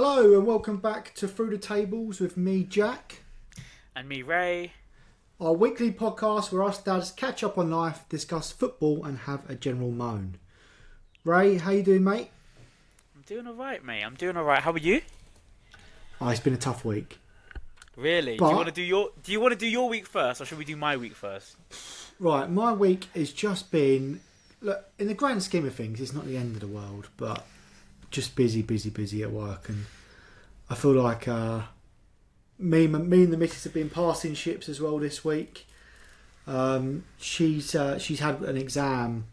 Hello and welcome back to Through the Tables with me, Jack. And me, Ray. Our weekly podcast where us dads catch up on life, discuss football and have a general moan. Ray, how you doing, mate? I'm doing alright, mate. I'm doing alright. How are you? Oh, it's been a tough week. Really? But, do you want to do your week first, or should we do my week first? Right, my week has just been... Look, in the grand scheme of things, it's not the end of the world, but just busy at work. And I feel like me and the missus have been passing ships as well this week. She's had an exam,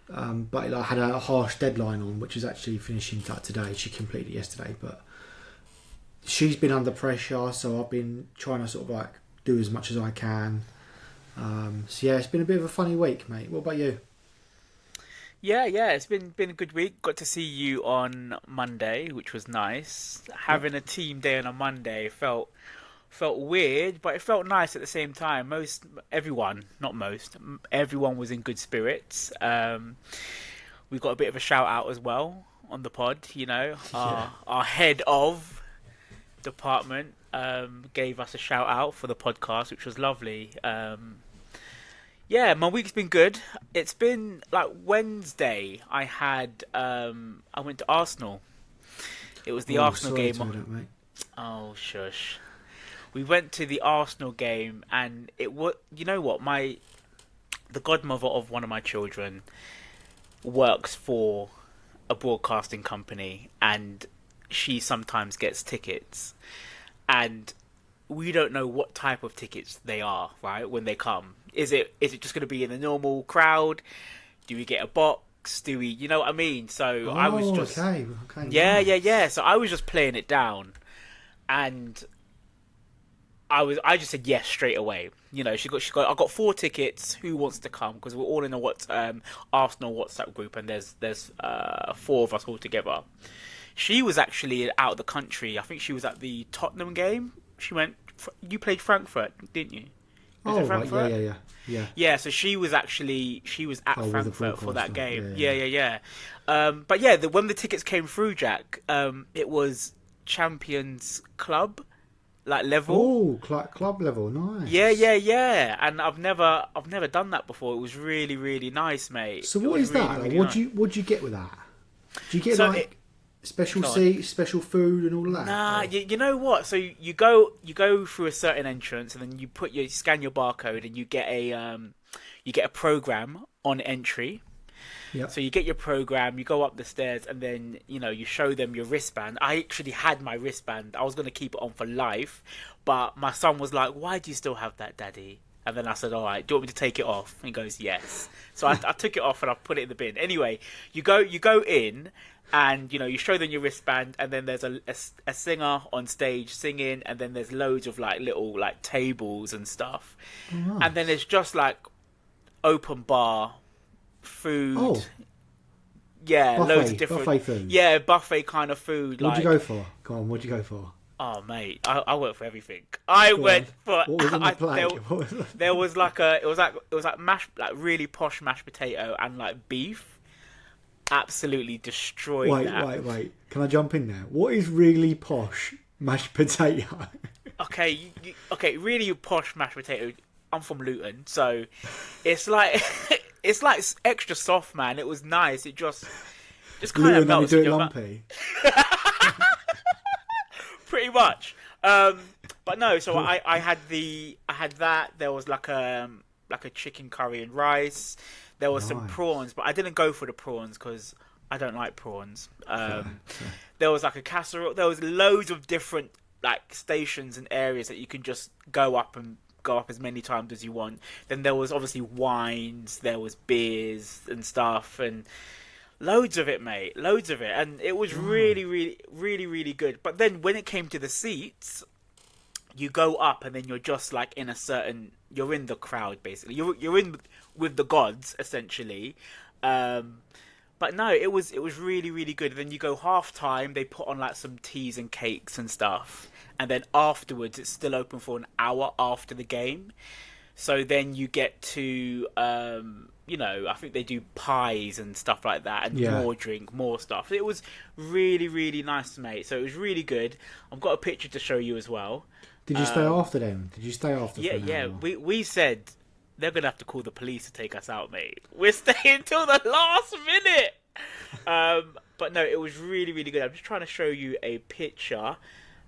but had a harsh deadline on, which is actually finishing today. She completed it yesterday, but she's been under pressure, so I've been trying to sort of like do as much as I can. So yeah, it's been a bit of a funny week, mate. What about you? Yeah, it's been a good week. Got to see you on Monday, which was nice. Having a team day on a Monday felt weird, but it felt nice at the same time. Everyone was in good spirits. We got a bit of a shout out as well on the pod. You know, our head of department gave us a shout out for the podcast, which was lovely. Yeah, my week's been good. It's been like Wednesday. I went to Arsenal. It was the Arsenal game. Mate. Oh, shush. We went to the Arsenal game, and it was. You know what? The godmother of one of my children works for a broadcasting company, and she sometimes gets tickets, and we don't know what type of tickets they are, right, when they come. Is it just going to be in the normal crowd? Do we get a box? Do we, you know what I mean? So I was just... Okay. Yeah, Nice. yeah. So I was just playing it down. And I just said yes straight away. You know, I got 4 tickets. Who wants to come? Because we're all in a Arsenal WhatsApp group, and there's 4 of us all together. She was actually out of the country. I think she was at the Tottenham game. You played Frankfurt, didn't you? Right, yeah. Yeah, so she was at Frankfurt for that game. Yeah. But yeah, when the tickets came through, Jack, it was Champions Club like level. Oh, club level, nice. Yeah. And I've never done that before. It was really, really nice, mate. So what is that? Really What'd you get with that? Do you get special God. seats, special food, and all of that? Nah, you know what? So you go through a certain entrance, and then you scan your barcode, and you get a program on entry. Yeah. So you get your program, you go up the stairs, and then you show them your wristband. I actually had my wristband. I was going to keep it on for life, but my son was like, "Why do you still have that, Daddy?" And then I said, "All right, do you want me to take it off?" And he goes, "Yes." So I took it off and I put it in the bin. Anyway, you go in. And you show them your wristband, and then there's a singer on stage singing, and then there's loads of like little like tables and stuff, and then there's just like open bar food. Oh, yeah, buffet, loads of different buffet food. Yeah, buffet kind of food. What'd you go for? Go on, what'd you go for? Oh mate, I went for everything. I went for. What was on the plate? There was like it was like mashed, like really posh mashed potato and like beef. Absolutely destroyed that. Wait. Can I jump in there? What is really posh mashed potato? Okay, really posh mashed potato. I'm from Luton, so it's like it's like extra soft, man. It was nice. It just kind of melts in your mouth. Pretty much. But no. So I had that. There was like a chicken curry and rice. There was some prawns, but I didn't go for the prawns because I don't like prawns. There was like a casserole. There was loads of different like stations and areas that you can just go up as many times as you want. Then there was obviously wines. There was beers and stuff, and loads of it, mate. Loads of it, and it was really, really, really, really good. But then when it came to the seats, you go up, and then you're just like you're in the crowd basically. You're in with the gods essentially. But no, it was really, really good. Then you go half time, they put on like some teas and cakes and stuff, and then afterwards it's still open for an hour after the game. So then you get to I think they do pies and stuff like that, and Yeah. more drink, more stuff. It was really, really nice, mate. So it was really good. I've got a picture to show you as well. Did you stay after them? Did you stay after? Yeah, for an yeah. hour? We said they're gonna have to call the police to take us out, mate. We're staying till the last minute. But no, it was really, really good. I'm just trying to show you a picture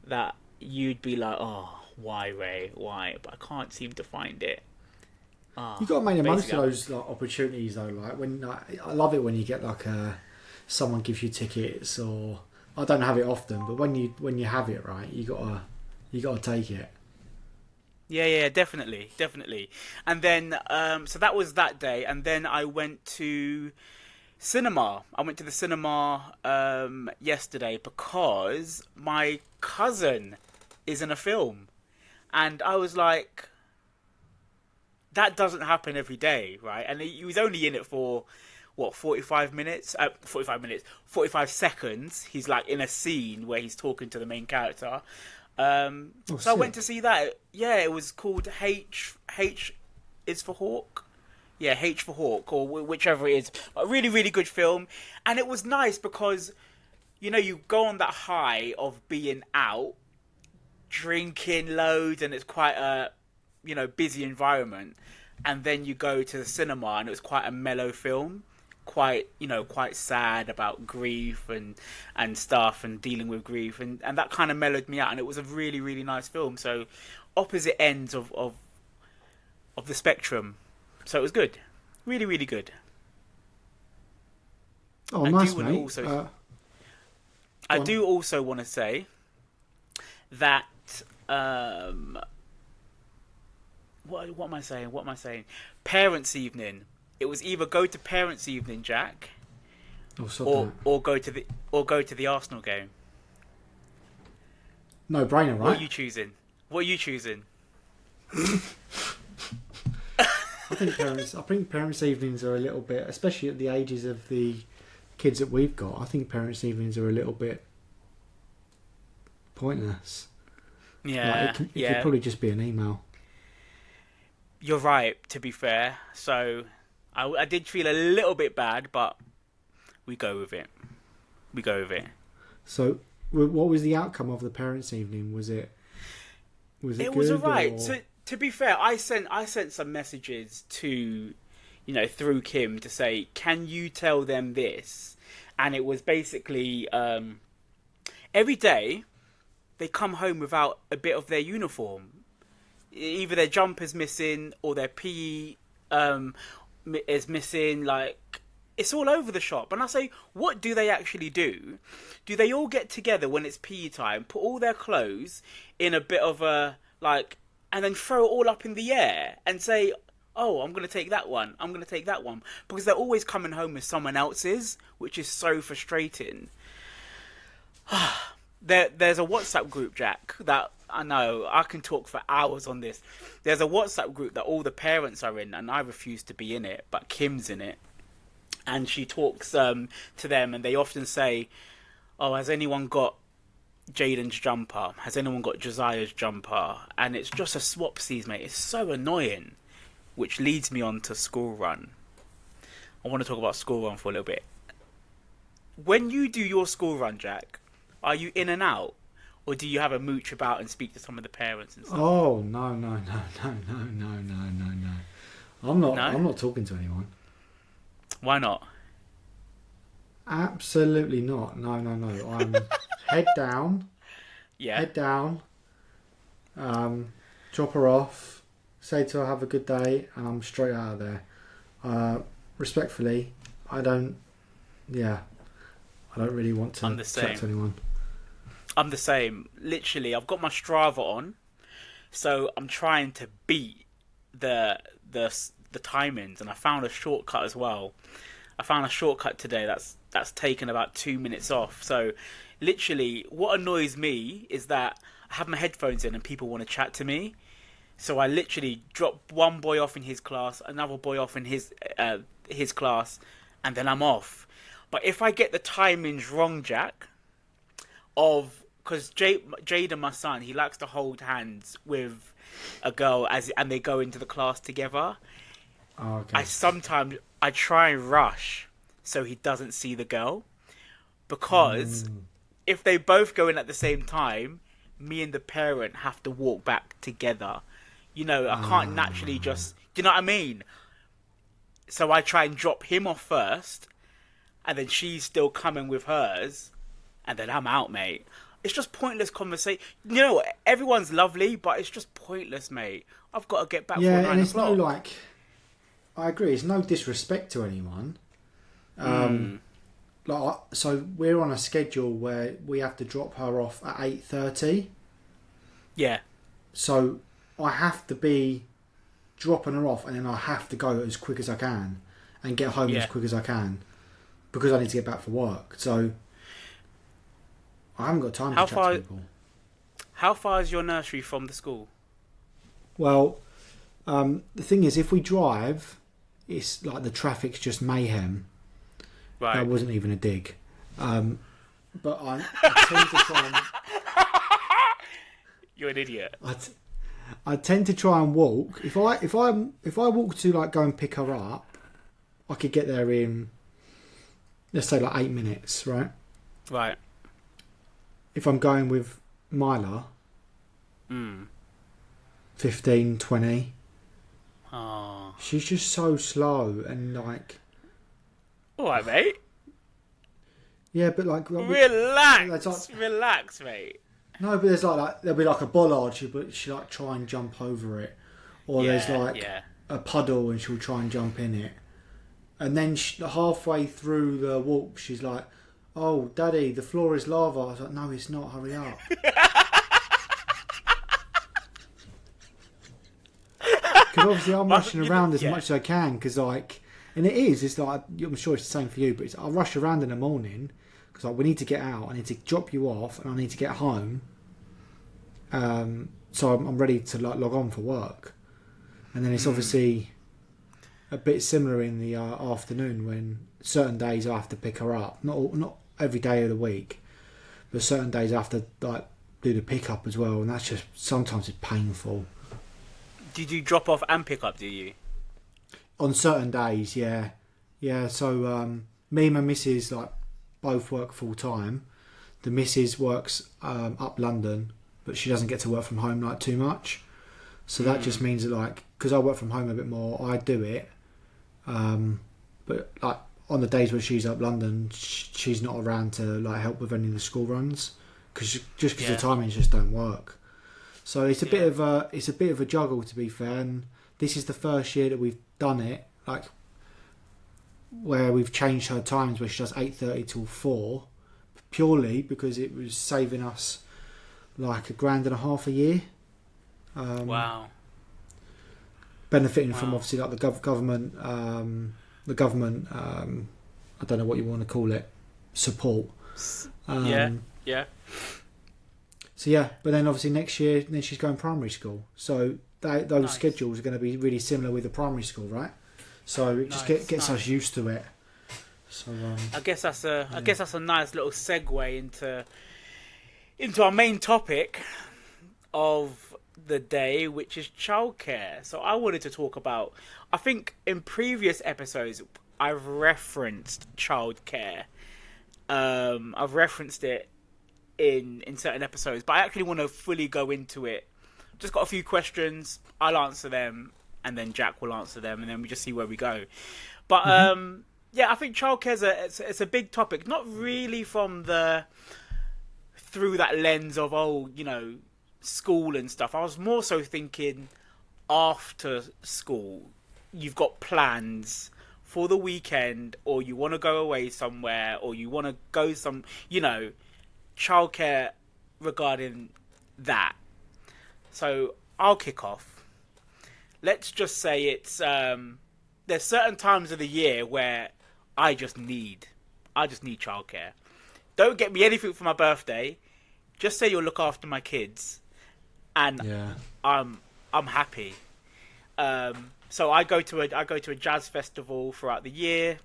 that you'd be like, oh, why, Ray? Why? But I can't seem to find it. You got to make the most of those like opportunities, though. Like when I love it when you get like someone gives you tickets, or I don't have it often, but when you have it, right, you gotta take it. Yeah, definitely. And then, so that was that day, and then I went to cinema. I went to the cinema yesterday because my cousin is in a film, and I was like, that doesn't happen every day, right? And he was only in it for, 45 minutes? 45 seconds. He's like in a scene where he's talking to the main character. So I went to see that. Yeah, it was called H is for Hawk. Yeah, H for Hawk, or whichever it is. A really, really good film. And it was nice because, you go on that high of being out, drinking loads, and it's quite a busy environment, and then you go to the cinema and it was quite a mellow film, quite sad about grief and stuff, and dealing with grief, and that kind of mellowed me out, and it was a really, really nice film. So opposite ends of the spectrum, so it was good, really, really good. Oh, nice, mate. I do also want to say that what am I saying? Parents' evening. It was either go to parents' evening, Jack, or go to the Arsenal game. No brainer, right? What are you choosing? I think parents' evenings are a little bit, especially at the ages of the kids that we've got. I think parents' evenings are a little bit pointless. Yeah, it could probably just be an email. You're right, to be fair. So I did feel a little bit bad, but we go with it. So what was the outcome of the parents' evening? Was it good? It was alright. So to be fair, I sent some messages to, through Kim to say, can you tell them this? And it was basically every day they come home without a bit of their uniform. Either their jumper's missing or their PE is missing. Like, it's all over the shop. And I say, what do they actually do? Do they all get together when it's PE time, put all their clothes in a bit of a, and then throw it all up in the air and say, oh, I'm going to take that one. Because they're always coming home with someone else's, which is so frustrating. There's a WhatsApp group, Jack, that I know I can talk for hours on this. There's a WhatsApp group that all the parents are in, and I refuse to be in it, but Kim's in it. And she talks to them, and they often say, oh, has anyone got Jaden's jumper? Has anyone got Josiah's jumper? And it's just a swapsies, mate. It's so annoying. Which leads me on to school run. I want to talk about school run for a little bit. When you do your school run, Jack, are you in and out? Or do you have a mooch about and speak to some of the parents and stuff? Oh, no. I'm not talking to anyone. Why not? Absolutely not. No. I'm head down. Yeah. Head down. Drop her off. Say to her, have a good day, and I'm straight out of there. Respectfully, I don't really want to chat to anyone. I'm the same. Literally, I've got my Strava on, so I'm trying to beat the timings, and I found a shortcut as well. I found a shortcut today that's taken about 2 minutes off. So, literally, what annoys me is that I have my headphones in and people want to chat to me. So I literally drop one boy off in his class, another boy off in his class, and then I'm off. But if I get the timings wrong, Jack, because Jaden, my son, he likes to hold hands with a girl and they go into the class together. Oh, okay. I sometimes I try and rush so he doesn't see the girl, because if they both go in at the same time, me and the parent have to walk back together. You know, I can't naturally just... Do you know what I mean? So I try and drop him off first, and then she's still coming with hers, and then I'm out, mate. It's just pointless conversation. You know, everyone's lovely, but it's just pointless, mate. I've got to get back for 9 o'clock. Yeah, and it's no, like... I agree, it's no disrespect to anyone. Like, so we're on a schedule where we have to drop her off at 8:30. Yeah. So I have to be dropping her off, and then I have to go as quick as I can and get home as quick as I can, because I need to get back for work. So I haven't got time to chat to people. How far is your nursery from the school? Well, the thing is, if we drive, it's like the traffic's just mayhem. Right. That wasn't even a dig. But I tend to try and... You're an idiot. I tend to try and walk. If I walk to like go and pick her up, I could get there in, let's say, like 8 minutes, right? Right. If I'm going with Myla, 15, 20. Oh. She's just so slow and like... Alright, mate. Yeah, but like... Relax, mate. No, but there's like there'll be like a bollard, she like try and jump over it. Or there's like a puddle and she'll try and jump in it. And then halfway through the walk, she's like, "Oh, Daddy, the floor is lava." I was like, "No, it's not, hurry up." Because obviously I'm rushing around as much as I can, because like... And it's like, I'm sure it's the same for you, but I rush around in the morning, because like, we need to get out, I need to drop you off, and I need to get home. So I'm ready to like log on for work. And then it's obviously a bit similar in the afternoon, when certain days I have to pick her up. Not every day of the week, but certain days I have to like do the pick up as well, and that's just, sometimes it's painful. Did you drop off and pick up, do you? On certain days, yeah. Yeah, so me and my missus like both work full time. The missus works up London, but she doesn't get to work from home like too much. So that just means that like, because I work from home a bit more, I do it. But like on the days where she's up London, she's not around to like help with any of the school runs, because the timings just don't work. So it's a bit of a juggle, to be fair. And this is the first year that we've done it, like where we've changed her times, where she does 8:30 till 4, purely because it was saving us like £1,500 a year. Wow. Benefiting from obviously like the government, I don't know what you want to call it, support. Yeah. So yeah, but then obviously next year, then she's going primary school. So those schedules are going to be really similar with the primary school, right? So it just gets us used to it. So I guess that's a nice little segue into our main topic of the day, which is childcare. So I wanted to talk about, I think in previous episodes I've referenced childcare. I've referenced it in certain episodes, but I actually want to fully go into it. Just got a few questions, I'll answer them, and then Jack will answer them, and then we just see where we go. But I think childcare it's a big topic, not really through that lens of school and stuff. I was more so thinking after school, you've got plans for the weekend, or you want to go away somewhere, or you want to go childcare regarding that. So I'll kick off. Let's just say it's there's certain times of the year where I just need childcare. Don't get me anything for my birthday. Just say you'll look after my kids, and I'm happy. So I go to a jazz festival throughout the year.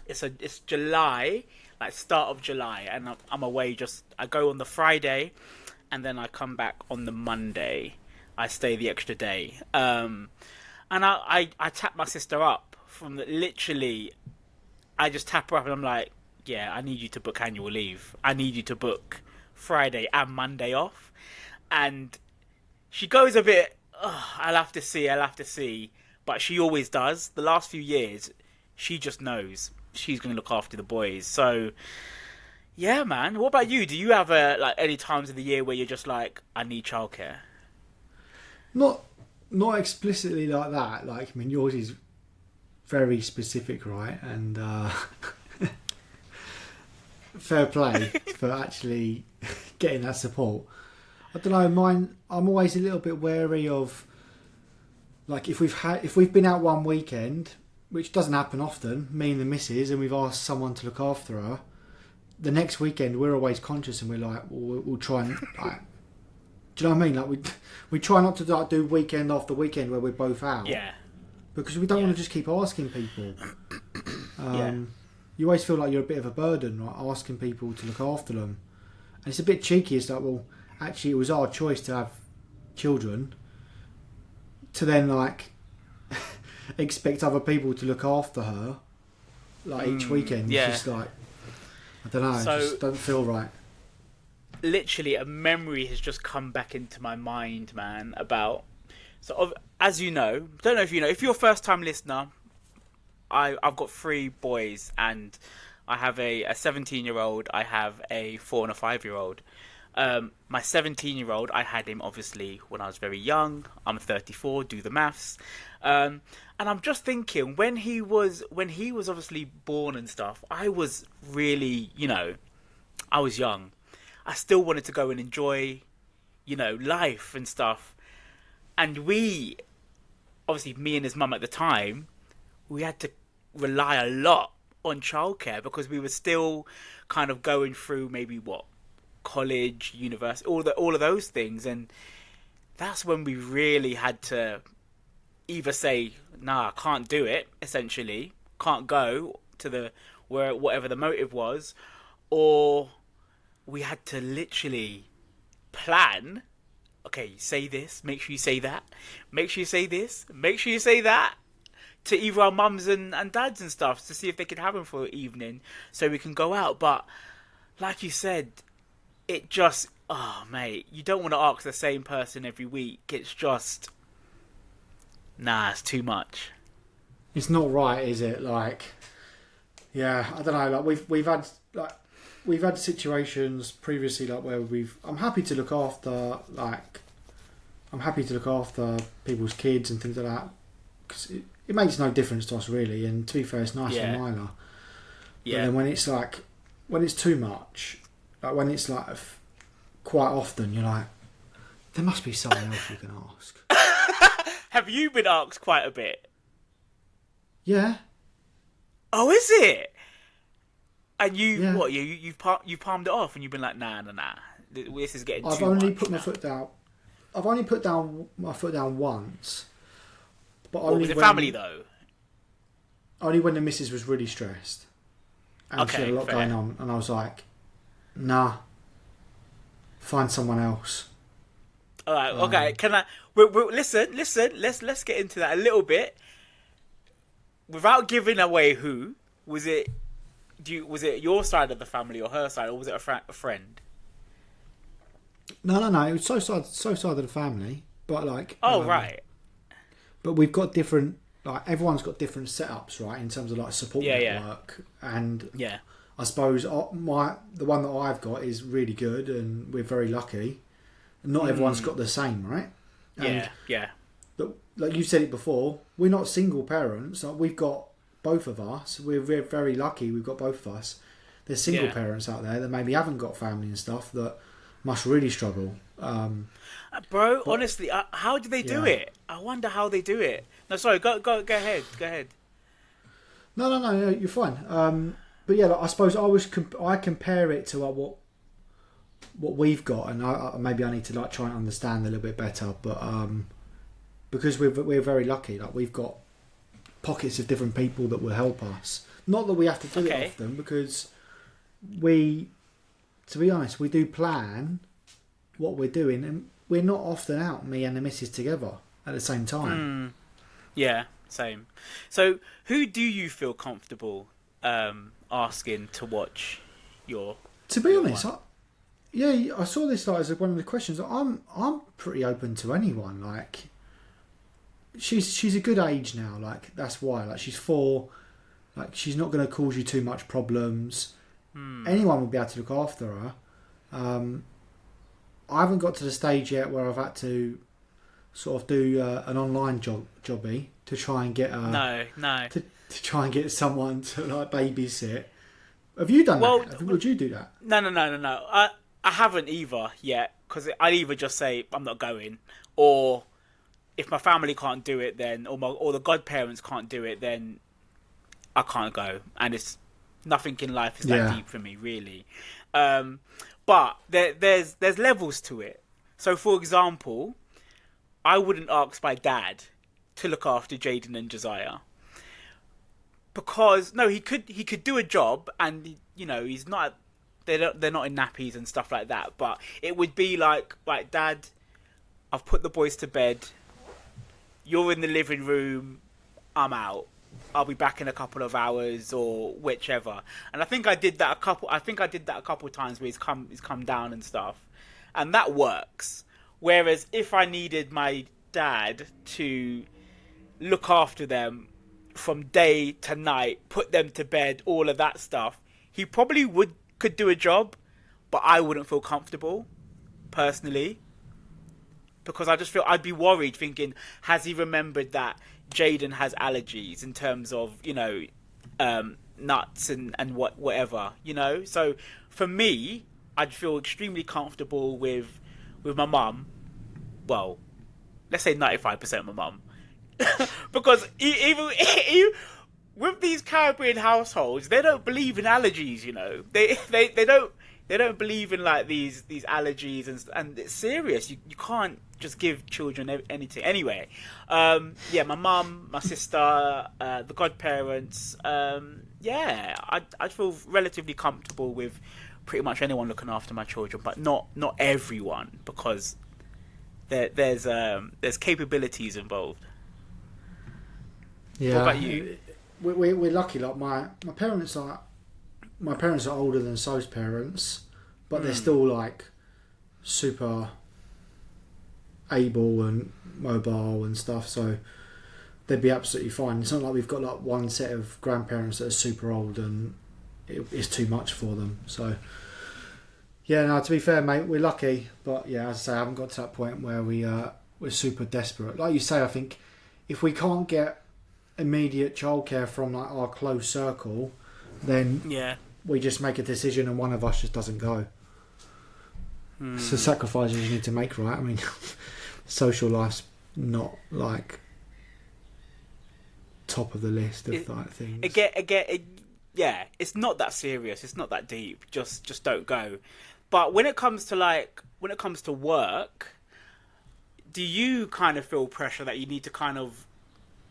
It's July, like start of July, and I'm away. I go on the Friday, and then I come back on the Monday. I stay the extra day, and I tap my sister up literally, I just tap her up and I'm like, yeah, I need you to book annual leave. I need you to book Friday and Monday off. And she goes a bit, I'll have to see. But she always does. The last few years, she just knows she's going to look after the boys. So, yeah, man. What about you? Do you have any times of the year where you're just like, I need childcare? Not explicitly like that. Like, I mean, yours is very specific, right? And fair play for actually getting that support. I don't know, mine. I'm always a little bit wary of, like, if we've been out one weekend, which doesn't happen often, me and the missus, and we've asked someone to look after her. The next weekend, we're always conscious, and we're like, we'll try and, like, do you know what I mean? Like, we try not to, like, do weekend after weekend where we're both out. Yeah. Because we don't want to just keep asking people. You always feel like you're a bit of a burden, right? Asking people to look after them. And it's a bit cheeky. It's like, well, actually, it was our choice to have children. To then, like, expect other people to look after her, like, each weekend. Yeah. It's just like, I don't know, So, it just don't feel right. Literally, a memory has just come back into my mind, man, about... So, as you know, don't know if you know, if you're a first-time listener, I've got 3 boys, and I have a 17-year-old, I have a 4 and a 5-year-old. My 17-year-old, I had him obviously when I was very young. I'm 34. Do the maths. And I'm just thinking, when he was obviously born and stuff, I was really, I was young. I still wanted to go and enjoy, life and stuff. And obviously me and his mum at the time, we had to rely a lot on childcare because we were still kind of going through maybe college, university, all of those things, and that's when we really had to either say, nah, I can't do it, essentially, can't go to whatever the motive was, or we had to literally plan, okay, say this, make sure you say that, make sure you say this, make sure you say that, to either our mums and dads and stuff, to see if they could have him for an evening so we can go out. But like you said, it just, mate, you don't want to ask the same person every week. It's just, it's too much. It's not right, is it? Like, yeah, I don't know. Like, we've had situations previously, like, where I'm happy to look after people's kids and things like that, because it makes no difference to us really. And to be fair, it's nice and minor. Yeah. But then when it's too much, like when it's like quite often, you're like, there must be someone else you can ask. Have you been asked quite a bit? Yeah. Oh, is it? And you palmed it off, and you've been like, nah. This is getting too much. I've only put my foot down. I've only put my foot down once. But only was it family though? Only when the missus was really stressed. And she had a lot going on, and I was like, nah, find someone else. All right, okay. Can I listen? Let's get into that a little bit. Without giving away who was it? Was it your side of the family or her side, or was it a friend? No. It was so side of the family, but like. Oh right. But we've got different. Like, everyone's got different setups, right? In terms of like support network, and I suppose the one that I've got is really good, and we're very lucky. Not everyone's got the same, right? And like you said it before, we're not single parents. Like, we've got both of us. We're very lucky. We've got both of us. There's single parents out there that maybe haven't got family and stuff that must really struggle. Bro, honestly, how do they do it? I wonder how they do it. No, sorry, go ahead. No, you're fine. But yeah, like, I suppose I compare it to what we've got, and maybe I need to like try and understand a little bit better. But because we're very lucky, like we've got pockets of different people that will help us. Not that we have to do it often, because to be honest, we do plan what we're doing, and we're not often out, me and the missus together at the same time. Yeah. Same. So, who do you feel comfortable asking to watch your? To be honest, I saw this like as one of the questions. I'm pretty open to anyone. Like, she's a good age now. Like, that's why. Like, she's 4. Like, she's not going to cause you too much problems. Anyone will be able to look after her. I haven't got to the stage yet where I've had to sort of do an online jobby to try and get no to try and get someone to like babysit. Have you done that? Would you do that? No. I haven't either yet, because I'd either just say I'm not going, or if my family can't do it, then or the godparents can't do it, then I can't go. And it's nothing in life is that deep for me, really. But there's levels to it. So, for example, I wouldn't ask my dad to look after Jaden and Josiah, because he could do a job, and he's not. They're not in nappies and stuff like that. But it would be like, right, Dad, I've put the boys to bed. You're in the living room. I'm out. I'll be back in a couple of hours or whichever. And I think I did that a couple of times where he's come down and stuff, and that works. Whereas if I needed my dad to look after them from day to night, put them to bed, all of that stuff, he probably could do a job, but I wouldn't feel comfortable personally, because I just feel I'd be worried, thinking, has he remembered that Jaden has allergies in terms of nuts and whatever, So for me, I'd feel extremely comfortable with my mum. Well, let's say 95% my mum, because even with these Caribbean households, they don't believe in allergies. They don't believe in like these allergies, and it's serious. You can't just give children anything. Anyway, my mum, my sister, the godparents. I'd feel relatively comfortable with pretty much anyone looking after my children, but not everyone, because there's capabilities involved. Yeah. What about you? We're lucky. Like my parents are older than So's parents, but they're still like super able and mobile and stuff, so they'd be absolutely fine. It's not like we've got like one set of grandparents that are super old and it's too much for them. So yeah, no, to be fair, mate, we're lucky, but yeah, as I say, I haven't got to that point where we're super desperate. Like you say, I think if we can't get immediate childcare from like our close circle, then we just make a decision and one of us just doesn't go. It's the sacrifices you need to make, right? I mean, social life's not like top of the list of like things. It's not that serious. It's not that deep. Just don't go. But when it comes to work, do you kind of feel pressure that you need to kind of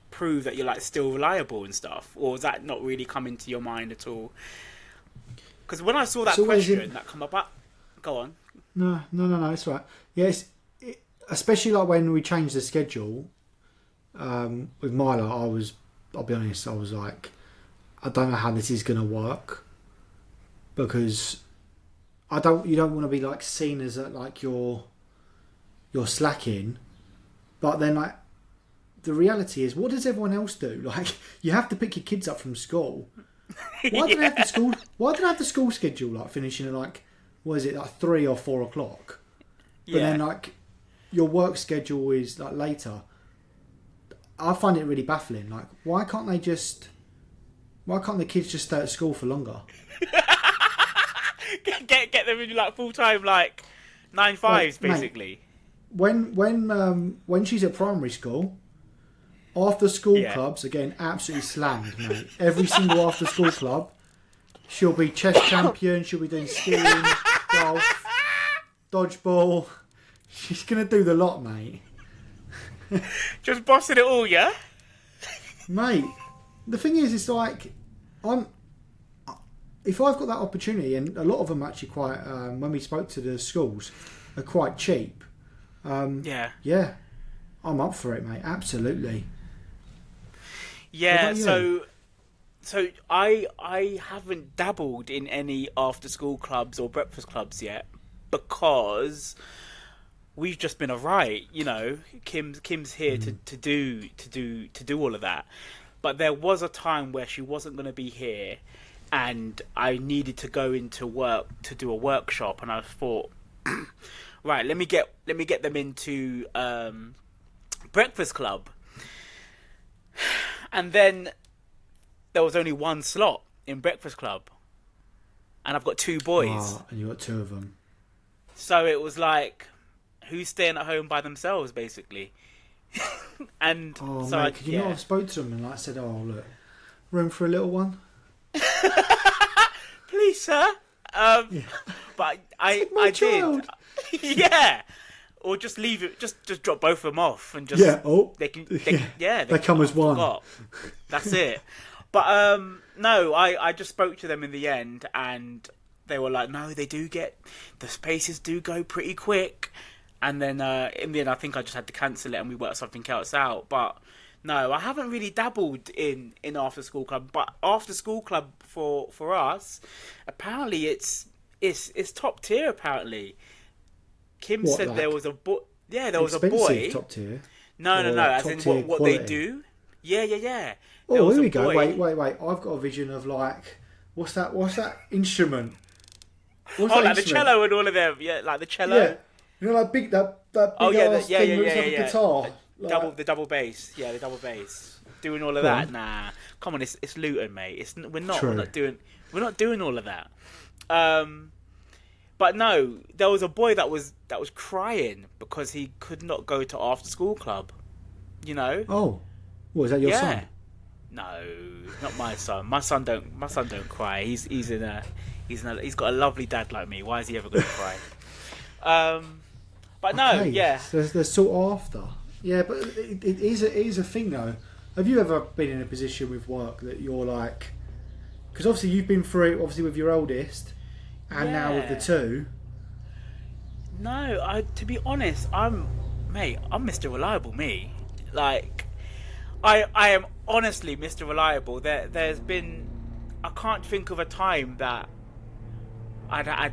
prove that you're like still reliable and stuff, or is that not really come into your mind at all? Because when I saw that question that come up, go on. No, it's right. Yes, especially like when we changed the schedule with Mila, I'll be honest, I was like, I don't know how this is going to work, because you don't want to be like seen as like you're slacking, but then like the reality is, what does everyone else do? Like, you have to pick your kids up from school. Why do they have the school? Why do they have the school schedule like finishing at like, what is it, like 3 or 4 o'clock? But then like your work schedule is like later. I find it really baffling. Like, why can't the kids just stay at school for longer? get them in like full time, like 9-5s basically. Mate, when she's at primary school, after school clubs, again, absolutely slammed, mate. Every single after school club, she'll be chess champion, she'll be doing skiing, golf, dodgeball. She's going to do the lot, mate. Just bossing it all, yeah? Mate, the thing is, it's like, if I've got that opportunity, and a lot of them actually quite, when we spoke to the schools, are quite cheap. Yeah, I'm up for it, mate. Absolutely. Yeah, What about you? so I haven't dabbled in any after school clubs or breakfast clubs yet because we've just been alright, you know. Kim's here Mm. to do all of that. But there was a time where she wasn't going to be here, and I needed to go into work to do a workshop, and I thought, right, let me get them into breakfast club, and then there was only one slot in breakfast club, and I've got two boys, Oh, and you got two of them. so it was like, who's staying at home by themselves, basically. And Oh, so mate, could you not have spoke to them and like said, "Oh, look, room for a little one"? please, sir. Yeah. But My I child. did, yeah. Or just leave it, just drop both of them off and just Yeah. Oh. they can, Yeah. they They come as one. forgot. That's it. But no, I just spoke to them in the end, and they were like, no, they do get the spaces do go pretty quick, and then in the end, I think I just had to cancel it and we worked something else out. But no, I haven't really dabbled in after school club. But after school club for us, apparently it's top tier. Apparently, Kim What, said there like was a boy. Yeah, there was a expensive boy. top tier? No, Or as top in tier what they quality? do. Yeah. There Oh, was here a we go. boy. Wait. I've got a vision of like, what's that instrument? What's Oh, that like the instrument? cello and all of them. Yeah, like the cello. Yeah. You know, like big that big Oh yeah, ass thing that looks like a yeah. guitar. The double bass. Yeah, the double bass. Doing all of Go that. on. Nah, come on, it's Luton, mate. We're not True. we're not doing all of that. But no, there was a boy that was crying because he could not go to after school club. You know? Oh, what is that? Your Yeah. son? No, not my son. My son don't cry. He's got a lovely dad like me. Why is he ever going to cry? But no, Okay, yeah. so they're sort of after. Yeah, but it is a thing though. Have you ever been in a position with work that you're like, because obviously you've been through it, obviously with your oldest, and now with the Yeah. two. No, to be honest, I'm Mr. Reliable, me. Like, I am honestly Mr. Reliable. There's been, I can't think of a time that I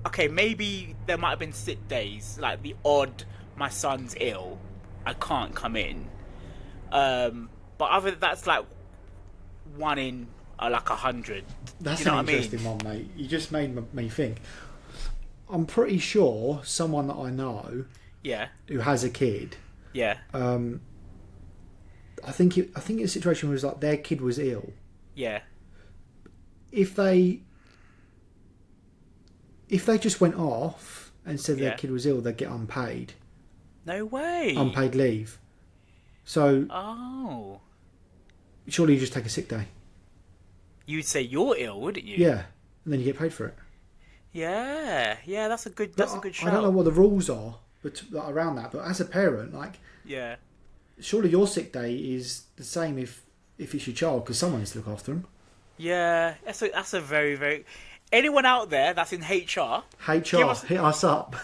okay, maybe there might have been sick days, like the odd, my son's ill, I can't come in. But that's like one in like 100. That's You know an what I mean? interesting one, mate. You just made me think. I'm pretty sure someone that I know Yeah, who has a kid. yeah, I think the situation was like their kid was ill. yeah. If they just went off and said their Yeah. kid was ill, they'd get unpaid leave. So Oh, surely you just take a sick day. you'd say you're ill, wouldn't you? Yeah, and then you get paid for it. Yeah. That's a good. But That's a good I don't know shout. what the rules are around that, but as a parent, like, Yeah. surely your sick day is the same if it's your child, because someone has to look after them. Yeah, that's a very, very. Anyone out there that's in HR, HR, hit us up.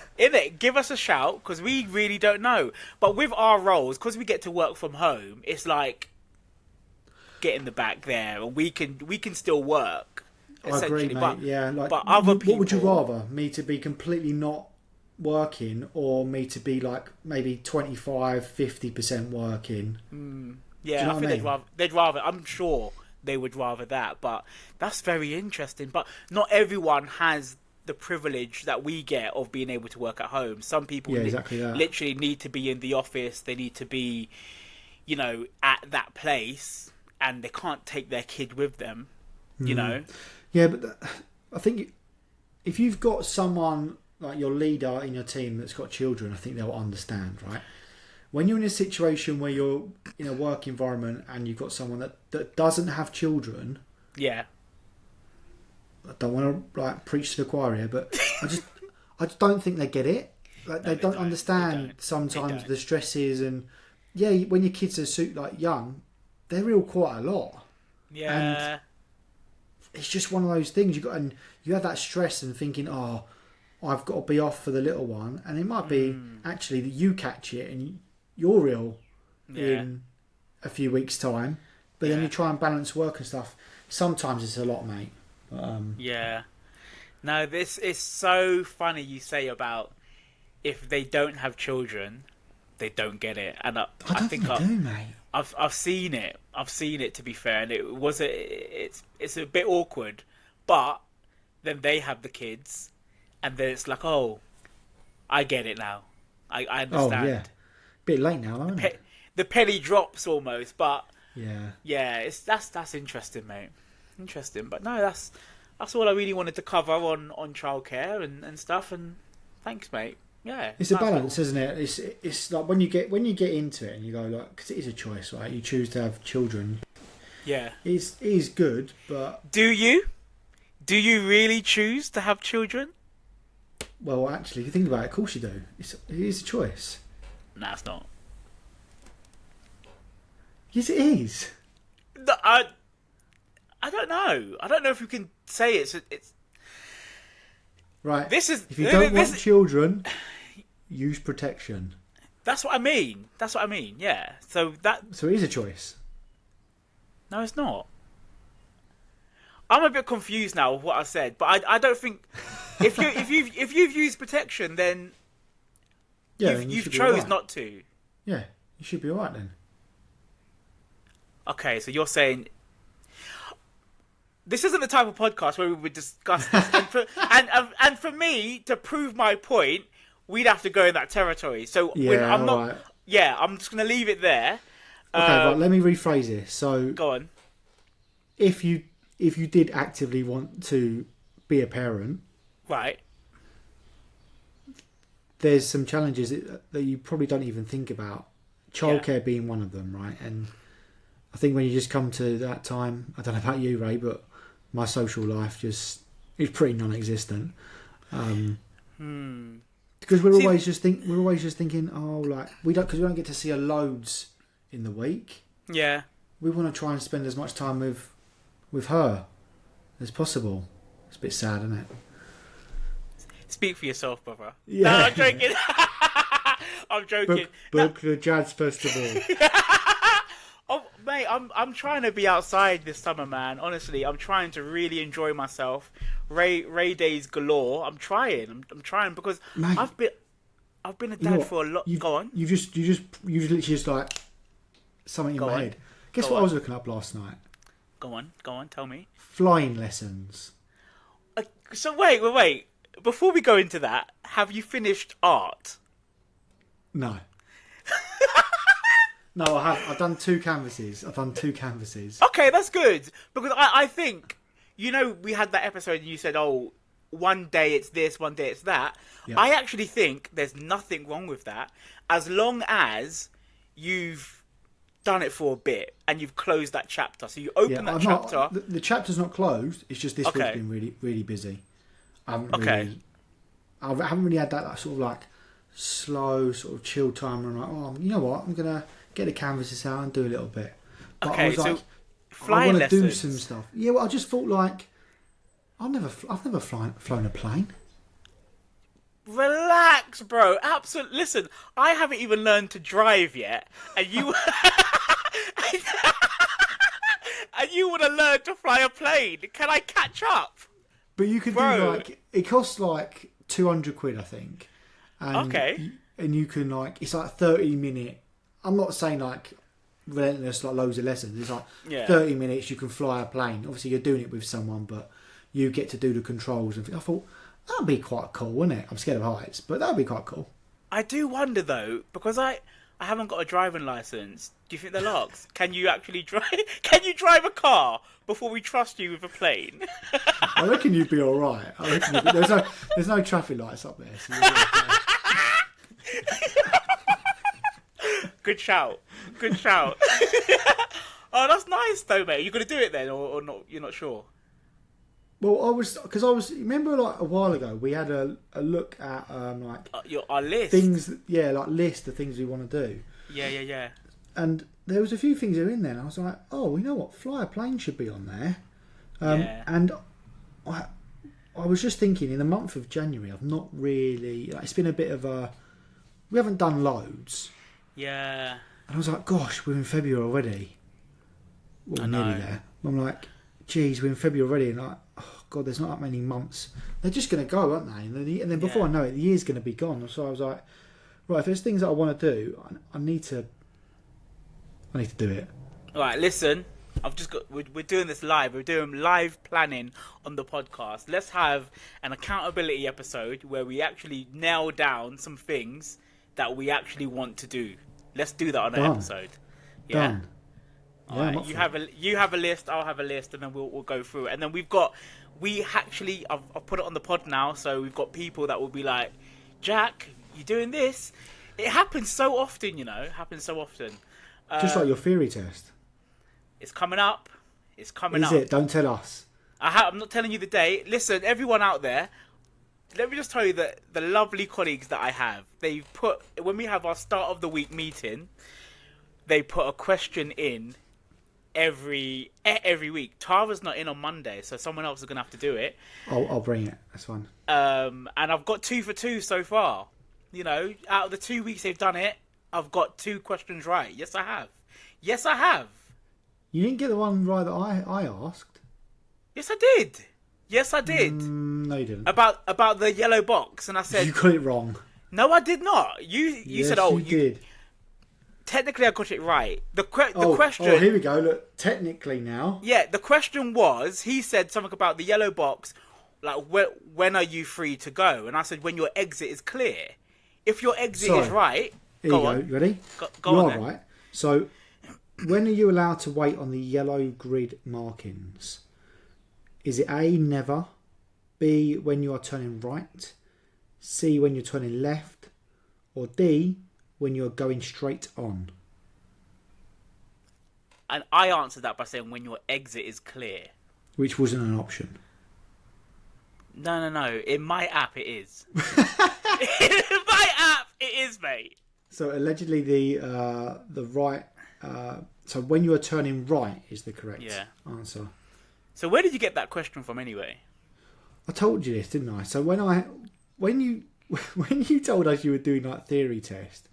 give us a shout, because we really don't know. But with our roles, because we get to work from home, it's like get in the back there, and we can still work. I agree, mate. But, yeah, like, but other people, what would you rather? Me to be completely not working, or me to be like maybe 25-50% working? Yeah, know I what think I mean? they'd rather. I'm sure they would rather that. But that's very interesting. But not everyone has the privilege that we get of being able to work at home. Some people Yeah, exactly that. literally need to be in the office. They need to be, at that place, and they can't take their kid with them. You know. Yeah, but I think if you've got someone like your leader in your team that's got children, I think they'll understand, right? When you're in a situation where you're in a work environment and you've got someone that doesn't have children, Yeah. I don't want to like preach to the choir here, but I just don't think they get it. Like, they don't understand They don't. sometimes They the stresses, and yeah, when your kids are young, they're ill quite a lot. Yeah. It's just one of those things and you have that stress and thinking, oh, I've got to be off for the little one, and it might be actually that you catch it and you're ill in a few weeks' time, But then you try and balance work and stuff. Sometimes it's a lot, mate. Yeah. No, this is so funny you say about if they don't have children, they don't get it. And I think I do, mate. I've seen it. I've seen it, to be fair, and it's a bit awkward. But then they have the kids, and then it's like, oh, I get it now. I understand. Oh yeah, bit late now, isn't it? The penny drops almost, but yeah, that's interesting, mate. Interesting, but no, that's all I really wanted to cover on childcare and stuff. And thanks, mate. Yeah, it's a balance, isn't it? It's like when you get into it and you go like, because it is a choice, right? You choose to have children. Yeah, it is good, but do you really choose to have children? Well, actually, if you think about it, of course you do. It is a choice. No, it's not. Yes, it is. No, I don't know. I don't know if you can say it's right. If you don't want children, use protection. That's what I mean. Yeah. So it is a choice. No, it's not. I'm a bit confused now of what I said, but I don't think if you've used protection, then you've chose not to. Yeah, you should be alright then. Okay, so you're saying this isn't the type of podcast where we would discuss this, and for me to prove my point, we'd have to go in that territory. So I'm not. Right. Yeah, I'm just going to leave it there. Okay, right. Let me rephrase this. So go on. If you did actively want to be a parent, right, there's some challenges that you probably don't even think about. Childcare being one of them, right? And I think when you just come to that time, I don't know about you, Ray, but my social life is pretty non-existent. Because we're always just thinking, oh, like because we don't get to see her loads in the week. Yeah, we want to try and spend as much time with her as possible. It's a bit sad, isn't it? Speak for yourself, brother. Yeah. No, I'm joking. I'm joking. Book the jazz festival. Oh, mate, I'm trying to be outside this summer, man. Honestly, I'm trying to really enjoy myself. Ray days galore. I'm trying because mate, I've been a dad for a lot. Go on. You literally just like something in my head. Guess what I was looking up last night? Go on, tell me. Flying lessons. So wait. Before we go into that, have you finished art? No. No, I have. I've done 2 canvases. Okay, that's good. Because I think, we had that episode and you said, oh, one day it's this, one day it's that. Yep. I actually think there's nothing wrong with that as long as you've done it for a bit and you've closed that chapter. So you open that chapter. The chapter's not closed. It's just this week's been really, really busy. I haven't really had that sort of like slow, sort of chill time. And I'm like, oh, you know what? I'm gonna get the canvases out and do a little bit. But I was like, I want to do some stuff. Yeah, well, I just thought like, I've never flown a plane. Relax, bro. Absolutely. Listen, I haven't even learned to drive yet, and you and you want to learn to fly a plane. Can I catch up? But you could do like, it costs like 200 quid, I think. And and you can like, it's like 30-minute. I'm not saying like relentless, like loads of lessons. It's like 30 minutes you can fly a plane. Obviously you're doing it with someone, but you get to do the controls. And I thought, that'd be quite cool, wouldn't it? I'm scared of heights, but that'd be quite cool. I do wonder though, because I haven't got a driving license. Do you think they're locked? Can you actually drive? Can you drive a car before we trust you with a plane? I reckon you'd be all right. There's no traffic lights up there. So Good shout. Oh, that's nice though, mate. You gonna do it then, or not? You're not sure? Well, remember like a while ago we had a look at our list things, like list of things we want to do. Yeah. And there was a few things that were in there, and I was like, oh, you know what? Fly a plane should be on there. And I was just thinking, in the month of January, I've not really. It's been a bit of a. We haven't done loads. Yeah. And I was like, gosh, we're in February already. Well, nearly there. I'm like, geez, we're in February already, and like, oh God, there's not that many months. Then go, aren't they? And then before I know it, the year's going to be gone. So I was like, right, if there's things that I want to do, I need to do it. All right, listen. We're doing this live. We're doing live planning on the podcast. Let's have an accountability episode where we actually nail down some things that we actually want to do. Let's do that on an episode. Yeah. Done. All right. You have a list. I'll have a list, and then we'll go through it. And then I've put it on the pod now, so we've got people that will be like, Jack, you doing this? It happens so often, It happens so often. Just like your theory test. It's coming up. Is it? Don't tell us. I'm not telling you the date. Listen, everyone out there, let me just tell you that the lovely colleagues that I have, they've put, when we have our start of the week meeting, they put a question in every week. Tara's not in on Monday, so someone else is going to have to do it. I'll bring it. That's fine. And I've got 2 for 2 so far. Out of the 2 weeks they've done it, I've got 2 questions right. Yes, I have. You didn't get the one right that I asked. Yes, I did. No, you didn't. About the yellow box, and I said you got it wrong. No, I did not. You said, you did. Technically, I got it right. The question. Oh, here we go. Look, technically now. Yeah, the question was. He said something about the yellow box, like when are you free to go? And I said when your exit is clear. If your exit is right, here go you on. You ready? Go on. Then. Right. So, when are you allowed to wait on the yellow grid markings? Is it A, never, B, when you are turning right, C, when you're turning left, or D, when you're going straight on? And I answered that by saying when your exit is clear. Which wasn't an option. No. In my app, it is. In my app, it is, mate. So allegedly the right... so when you are turning right is the correct answer. So where did you get that question from anyway? I told you this, didn't I? So when you told us you were doing that theory test,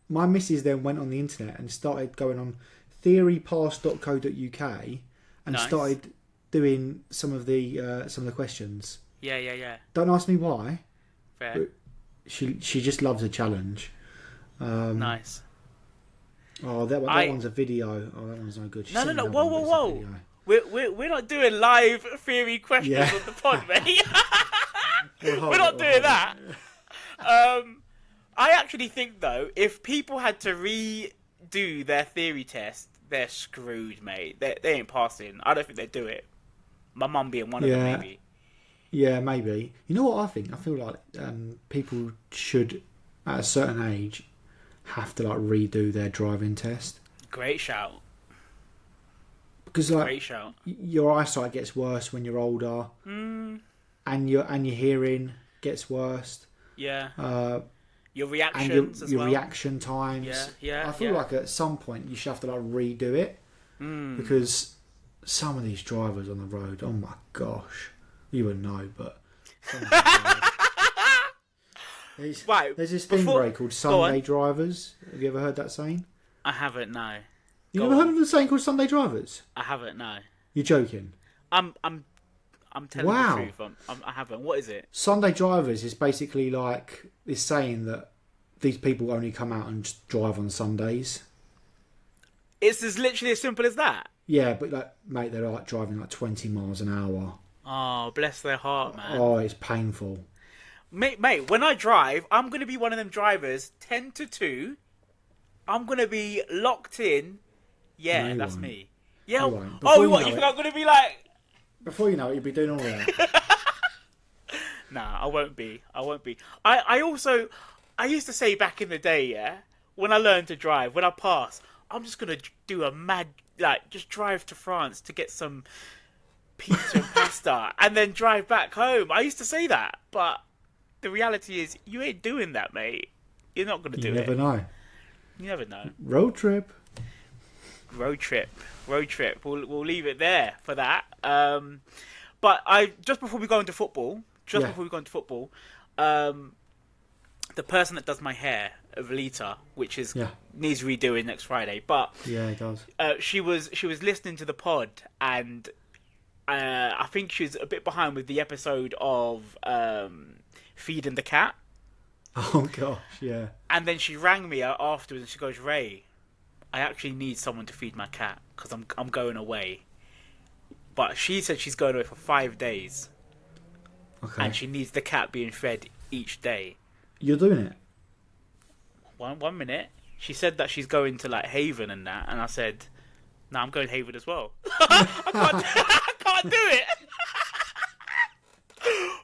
my missus then went on the internet and started going on theorypass.co.uk and started doing some of the questions. Yeah. Don't ask me why. Fair. But she just loves a challenge. Nice. Oh, that one's a video. Oh, that one's no good. No. Whoa. We're not doing live theory questions on the pod, mate. We're not doing that. I actually think though, if people had to redo their theory test, they're screwed, mate. They ain't passing. I don't think they'd do it. My mum being one of them, maybe. Yeah, maybe. You know what I think? I feel like people should, at a certain age, have to redo their driving test. Great shout. Because great shout. Your eyesight gets worse when you're older, and your hearing gets worse. Yeah. Your reactions and your reaction times. Yeah. I feel like at some point you should have to redo it because some of these drivers on the road, oh my gosh, you wouldn't know, but there's this thing, Ray, called Sunday drivers. Have you ever heard that saying? I haven't. No. You never heard of the saying called Sunday drivers? I haven't. No. You're joking. I'm telling the truth. I haven't. What is it? Sunday drivers is basically like this saying that these people only come out and just drive on Sundays. It's as literally as simple as that. Yeah, but mate, they're driving 20 miles an hour. Oh, bless their heart, man. Oh, it's painful. Mate, when I drive, I'm going to be one of them drivers, 10 to 2. I'm going to be locked in. Yeah, that's me. Yeah. You think I'm going to be like... Before you know it, you'll be doing all that. Nah, I won't be. I used to say back in the day, when I learned to drive, when I pass, I'm just going to do a mad, just drive to France to get some pizza and pasta and then drive back home. I used to say that, but the reality is you ain't doing that, mate. You're not going to do it. You never know. Road trip. We'll leave it there for that. But just before we go into football, the the person that does my hair, Velita, which is Yeah. needs redoing next Friday. But Yeah, it does. she was listening to the pod, and I think she was a bit behind with the episode of feeding the cat. Oh gosh, yeah. And then she rang me afterwards, and she goes, "Ray, I actually need someone to feed my cat because I'm going away." But she said she's going away for 5 days, Okay. and she needs the cat being fed each day. You're doing it? One minute, she said that she's going to like Haven and that, and I said, "No, I'm going Haven as well." I can't do it.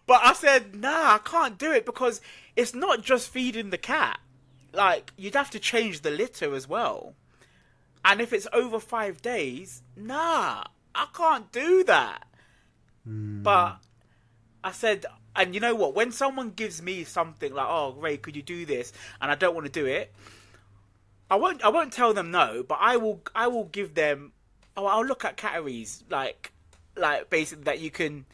But I said, "Nah, I can't do it because it's not just feeding the cat. Like, you'd have to change the litter as well. And if it's over 5 days, nah, I can't do that." But I said, and you know what? When someone gives me something like, "Oh, Ray, could you do this?" and I don't want to do it, I won't tell them no, but I will give them. Oh, I'll look at catteries like basically that you can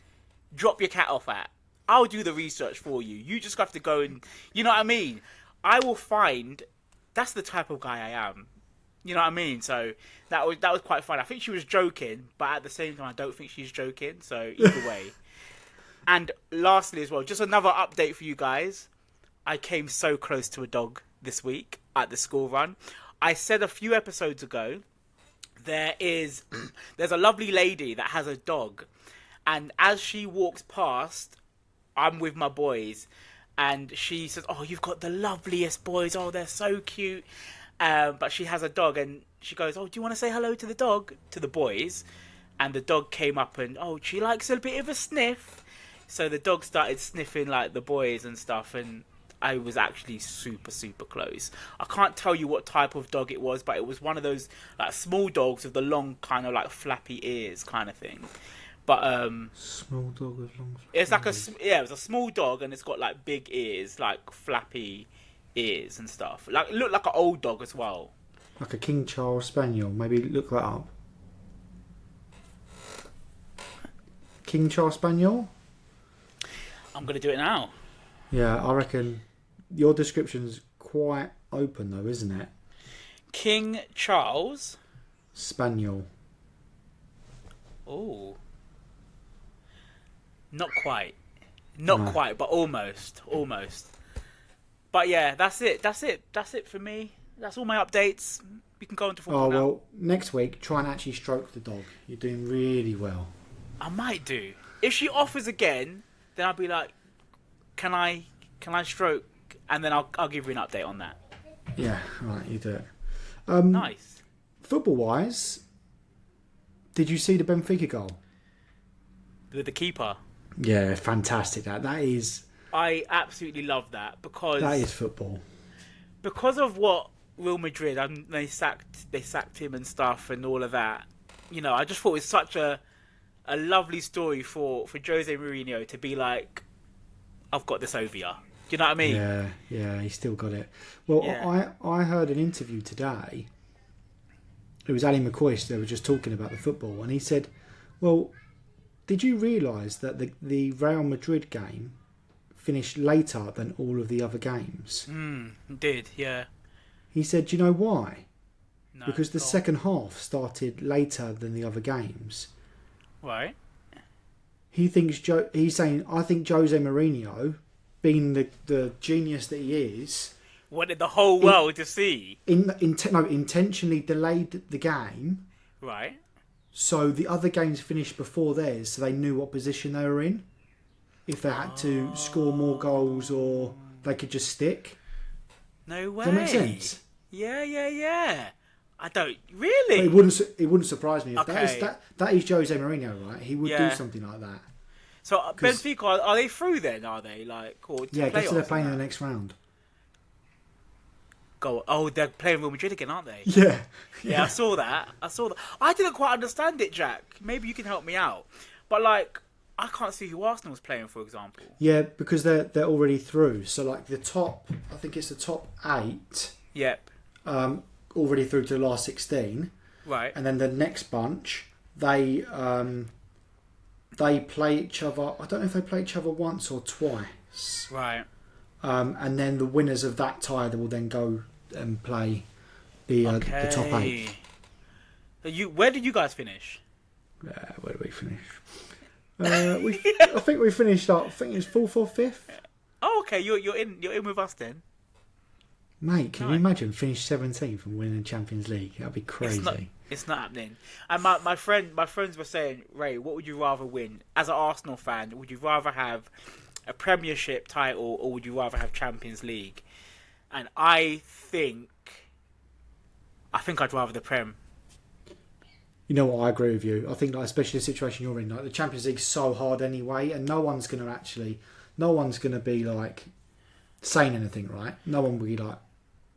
drop your cat off at. I'll do the research for you. You just have to go and, you know what I mean? I will find. That's the type of guy I am. You know what I mean? So that was quite fun. I think she was joking, but at the same time, I don't think she's joking. So either way. And lastly as well, just another update for you guys. I came so close to a dog this week at the school run. I said a few episodes ago, there's a lovely lady that has a dog. And as she walks past, I'm with my boys. And she says, "Oh, you've got the loveliest boys. Oh, they're so cute." But she has a dog, and she goes, "Oh, do you want to say hello to the dog?" to the boys. And the dog came up and, "Oh, she likes a bit of a sniff." So the dog started sniffing like the boys and stuff, and I was actually super, super close. I can't tell you what type of dog it was, but it was one of those like small dogs with the long kind of like flappy ears kind of thing. But Small dog with long. it's like it was a small dog, and it's got like big ears, like flappy ears and stuff. Like it looked like an old dog as well. Like a King Charles Spaniel. Maybe look that up. King Charles Spaniel? I'm gonna do it now. Yeah, I reckon your description's quite open though, isn't it? King Charles Spaniel. Oh. Not quite. Not No. quite, but almost. Almost. But yeah, that's it. That's it for me. That's all my updates. We can go into football now. Well, next week, try and actually stroke the dog. You're doing really well. I might do. If she offers again, then I'll be like, can I stroke? And then I'll give you an update on that. Yeah, right, you do it. Nice. Football-wise, did you see the Benfica goal? With the keeper. Yeah, fantastic. That is I absolutely love that because football. Because of what Real Madrid, they sacked him and stuff and all of that. You know, I just thought it was such a lovely story for Jose Mourinho to be like, "I've got this over you." Do you know what I mean? Yeah, he's still got it. Well, Yeah. I heard an interview today. It was Ali McCoy. They were just talking about the football, and he said, "Well, did you realise that the Real Madrid game finished later than all of the other games?" Did, yeah. He said, "Do you know why? No, Because the go on. second half started later than the other games." Right. He's saying, I think Jose Mourinho, being the genius that he is, Wanted the whole world to see. intentionally delayed the game Right. so the other games finished before theirs, so they knew what position they were in. If they had to score more goals or they could just stick. No way. Does that make sense? Yeah. I don't really. But it wouldn't surprise me if Okay. that is Jose Mourinho, right? He would do Yeah. something like that. So Benfica, are they through then? Are they or Yeah, guess who they're playoffs playing in and the that? next round. Go. Oh, they're playing Real Madrid again, aren't they? Yeah. Yeah, I saw that. I didn't quite understand it, Jack. Maybe you can help me out. But like, I can't see who Arsenal's playing, for example. Yeah, because they're already through. So like the top, I think it's the top 8, Yep. already through to the last 16, Right. and then the next bunch they play each other. I don't know if they play each other once or twice. Right. and then the winners of that tie will then go and play the top 8. Where did you guys finish? Where did we finish? I think we finished up. I think it was 4th or 5th. Oh, okay. You're in with us then, mate. Can you imagine finish 17th and winning the Champions League? That'd be crazy. It's not happening. And my friends were saying, Ray, what would you rather win as an Arsenal fan? Would you rather have a Premiership title or would you rather have Champions League? And I think I'd rather the Prem. You know what? I agree with you. I think, like, especially the situation you're in, like the Champions League's so hard anyway, and no one's going to be like saying anything, right? No one will be like,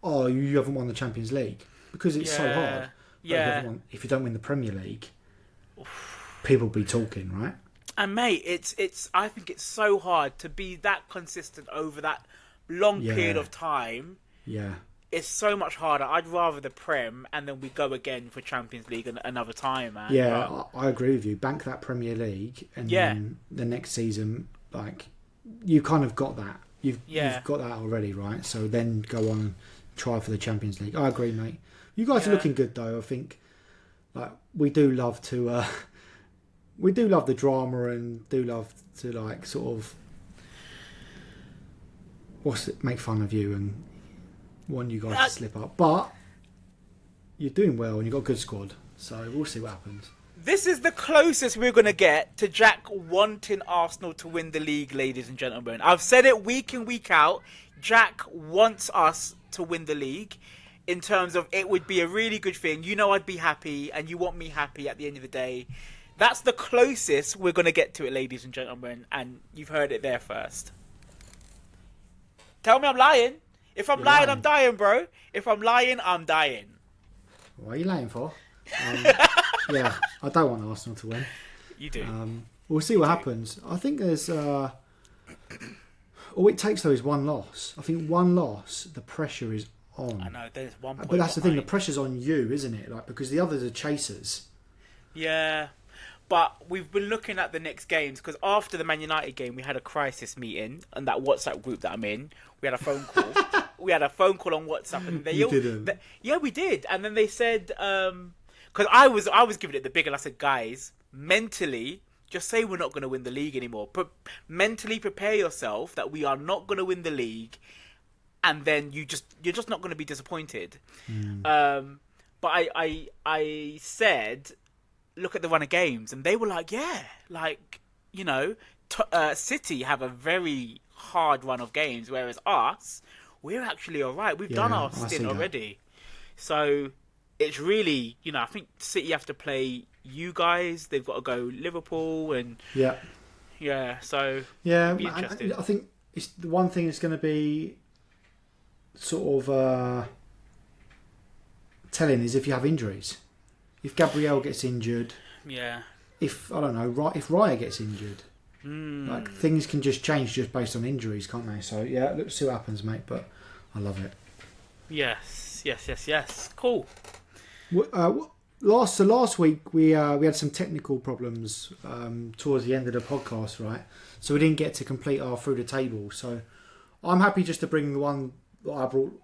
"Oh, you haven't won the Champions League," because it's so hard. Yeah. If you don't win the Premier League, people will be talking, right? And mate, it's. I think it's so hard to be that consistent over that long period of time. Yeah. It's so much harder. I'd rather the Prem, and then we go again for Champions League another time, man. Yeah, I agree with you. Bank that Premier League, and then the next season, like, you kind of got that. You've got that already, right? So then go on and try for the Champions League. I agree, mate. You guys are looking good, though. I think, like, we do love to, we do love the drama and do love to, like, sort of, make fun of you and want you guys to slip up, but you're doing well and you've got a good squad, so we'll see what happens. This is the closest we're going to get to Jack wanting Arsenal to win the league, ladies and gentlemen. I've said it week in, week out. Jack wants us to win the league in terms of it would be a really good thing. You know, I'd be happy and you want me happy at the end of the day. That's the closest we're going to get to it, ladies and gentlemen, and you've heard it there first. Tell me I'm lying. If I'm lying, I'm dying, bro. If I'm lying, I'm dying. What are you lying for? Yeah, I don't want Arsenal to win. You do. We'll see what happens. I think there's... all it takes, though, is one loss. I think one loss, the pressure is on. I know, there's 1 point But that's the thing, the behind. pressure's on you, isn't it? Like, because the others are chasers. Yeah. But we've been looking at the next games because after the Man United game, we had a crisis meeting on that WhatsApp group that I'm in. We had a phone call. We had a phone call on WhatsApp, and they didn't. Yeah, we did. And then they said, because I was giving it the big, and I said, guys, mentally, just say we're not going to win the league anymore. Mentally prepare yourself that we are not going to win the league, and then you're just not going to be disappointed. But I said, look at the run of games, and they were like, yeah, like, you know, City have a very hard run of games, whereas us, we're actually all right. We've done our stint already. So it's really, you know, I think City have to play you guys. They've got to go Liverpool and so it'll be interesting. I think it's the one thing that's going to be sort of telling is if you have injuries. If Gabriel gets injured, if I don't know, if Raya gets injured, like things can just change just based on injuries, can't they? So let's see what happens, mate. But I love it. Yes. Cool. Last week we had some technical problems towards the end of the podcast, right? So we didn't get to complete our through the table. So I'm happy just to bring the one that I brought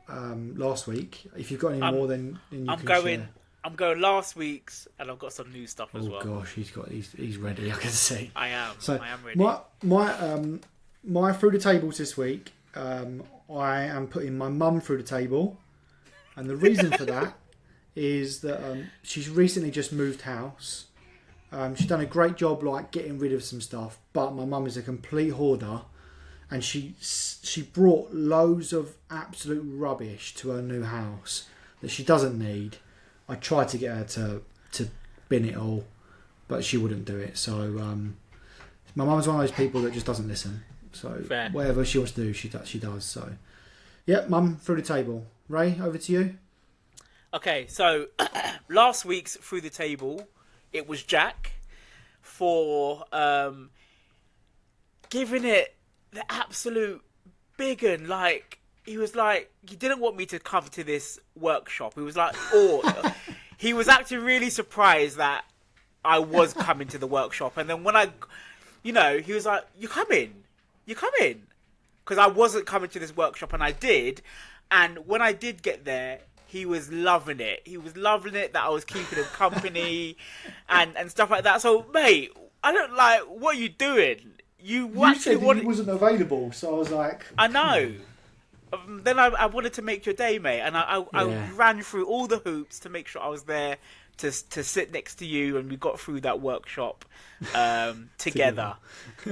last week. If you've got any more, then you can share. I'm going last week's, and I've got some new stuff as well. Oh gosh, he's ready. I can see. I am ready. My through the tables this week. I am putting my mum through the table, and the reason for that is that she's recently just moved house. She's done a great job, like getting rid of some stuff. But my mum is a complete hoarder, and she brought loads of absolute rubbish to her new house that she doesn't need. I tried to get her to bin it all, but she wouldn't do it. So my mum's one of those people that just doesn't listen. So whatever she wants to do, she does. So mum, through the table. Ray, over to you. Okay, so last week's through the table, it was Jack for giving it the absolute big un. Like, he was like, he didn't want me to come to this workshop. He was like, he was actually really surprised that I was coming to the workshop. And then when he was like, you coming? because I wasn't coming to this workshop, and I did. And when I did get there, he was loving it. He was loving it that I was keeping him company and stuff like that. So, mate, I don't like, what are you doing? You said he wasn't available, so I was like... I know. Then I wanted to make your day, mate. And I ran through all the hoops to make sure I was there to sit next to you. And we got through that workshop together.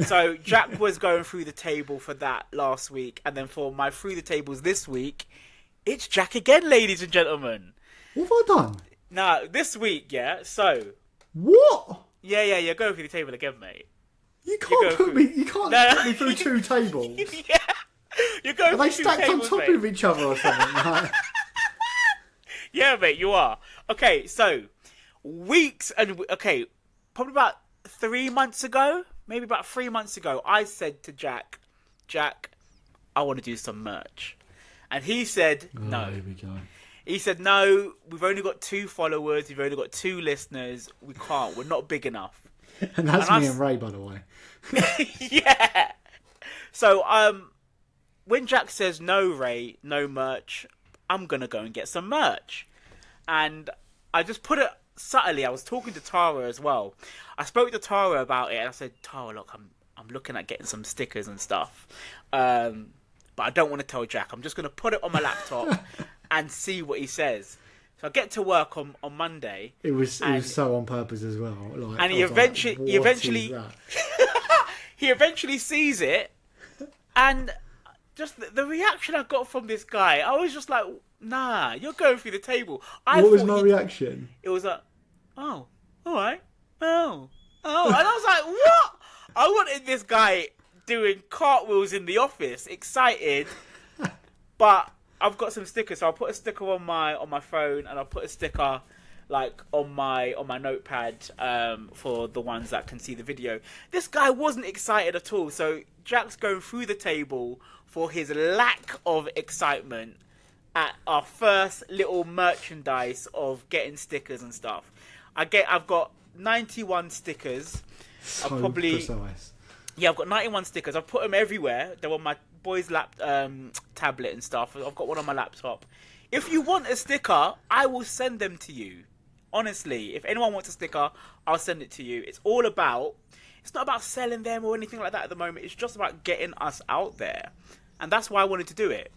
So Jack was going through the table for that last week. And then for my through the tables this week, it's Jack again, ladies and gentlemen. What have I done? Now, this week, yeah, so... What? Yeah, you're going through the table again, mate. You can't put me through two tables. Yeah. You're going Are they stacked on top of each other or something? Like... Yeah, mate, you are. Okay, so probably about 3 months ago, maybe about 3 months ago, I said to Jack, I want to do some merch. And he said, no. Here we go. He said, no, we've only got 2 followers, we've only got 2 listeners, we can't, we're not big enough. And that's me and Ray, by the way. Yeah. So, when Jack says no, Ray, no merch, I'm going to go and get some merch. And I just put it subtly. I was talking to Tara as well. I spoke to Tara about it and I said, Tara, look, I'm looking at getting some stickers and stuff. But I don't want to tell Jack. I'm just going to put it on my laptop and see what he says. So I get to work on Monday. It was so on purpose as well. Like, and he eventually sees it, and just the reaction I got from this guy, I was just like, nah, you're going through the table. What was my reaction? It was like, oh, all right, oh, and I was like, what? I wanted this guy doing cartwheels in the office, excited, but I've got some stickers, so I'll put a sticker on my phone, and I'll put a sticker like on my notepad for the ones that can see the video. This guy wasn't excited at all, so Jack's going through the table for his lack of excitement at our first little merchandise of getting stickers and stuff. I've got 91 stickers. So precise. Yeah, I've got 91 stickers. I've put them everywhere. They're on my boy's tablet and stuff. I've got one on my laptop. If you want a sticker, I will send them to you. Honestly, if anyone wants a sticker, I'll send it to you. It's not about selling them or anything like that at the moment. It's just about getting us out there. And that's why I wanted to do it.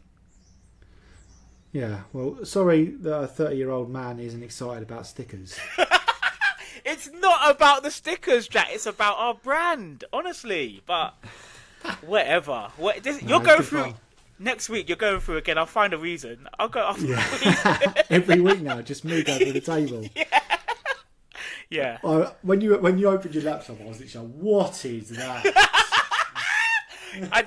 Yeah, well, sorry that a 30-year-old man isn't excited about stickers. It's not about the stickers, Jack. It's about our brand, honestly. But whatever. You're going through... Next week, you're going through again. I'll find a reason. I'll go... Every week now, just me going to the table. Yeah. When you opened your laptop, I was literally like, what is that?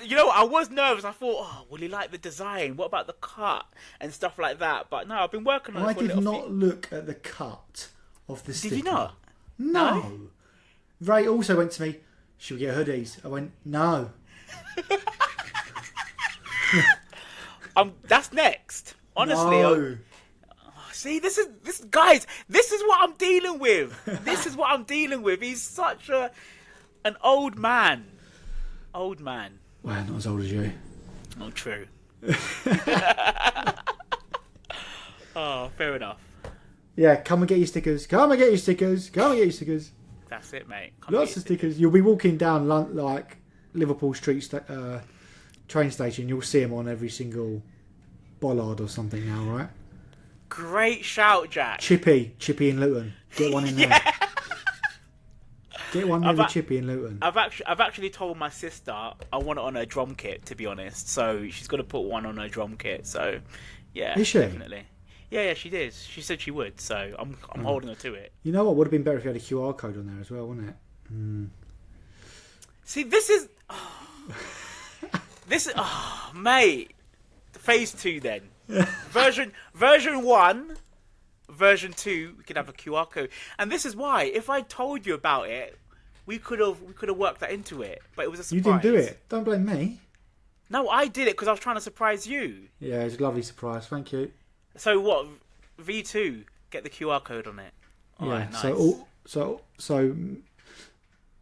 You know what? I was nervous. I thought, oh, will he like the design? What about the cut? And stuff like that. But no, I've been working on it for a little bit. I did not look at the cut of the sticker. Did you not? No. Ray also went to me, should we get hoodies? I went, no. That's next. Honestly. No. See, this is what I'm dealing with. This is what I'm dealing with. He's such an old man. Old man. Well, not as old as you. Oh, true. Oh, fair enough. Yeah, come and get your stickers. Come and get your stickers. Come and get your stickers. That's it, mate. Lots of stickers. You'll be walking down like Liverpool Street train station. You'll see them on every single bollard or something now, right? Great shout, Jack. Chippy in Luton. Get one in there. Get one with Chippy in Luton. I've actually told my sister I want it on her drum kit, to be honest. So she's got to put one on her drum kit. So yeah, is she? Definitely. Yeah, she did. She said she would. So I'm holding her to it. You know what would have been better if you had a QR code on there as well, wouldn't it? Mm. See, this is mate. Phase 2 then. version 1. Version 2, we could have a QR code. And this is why, if I told you about it, we could have worked that into it. But it was a surprise. You didn't do it. Don't blame me. No, I did it because I was trying to surprise you. Yeah, it was a lovely surprise. Thank you. So what? V2, get the QR code on it. All right, nice. So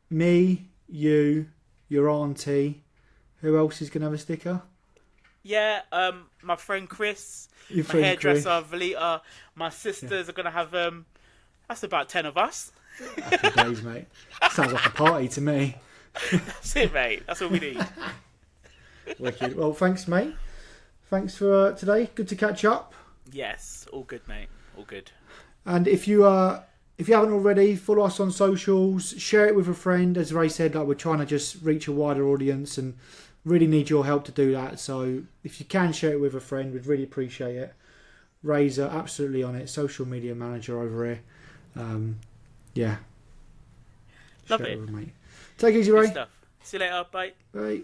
me, you, your auntie, Who else is going to have a sticker? Yeah, my friend Chris, Your my friend hairdresser Valita, my sisters are gonna have that's about 10 of us. Happy days, mate. Sounds like a party to me. That's it, mate. That's all we need. Wicked. Well, thanks, mate. Thanks for today. Good to catch up. Yes, all good, mate. All good. And if you haven't already, follow us on socials, share it with a friend. As Ray said, like, we're trying to just reach a wider audience and really need your help to do that. So if you can share it with a friend, we'd really appreciate it. Ray's absolutely on it, social media manager over here. Yeah. Love Share it. with mate. Take it easy, Ray. Good stuff. See you later. Bye. Bye.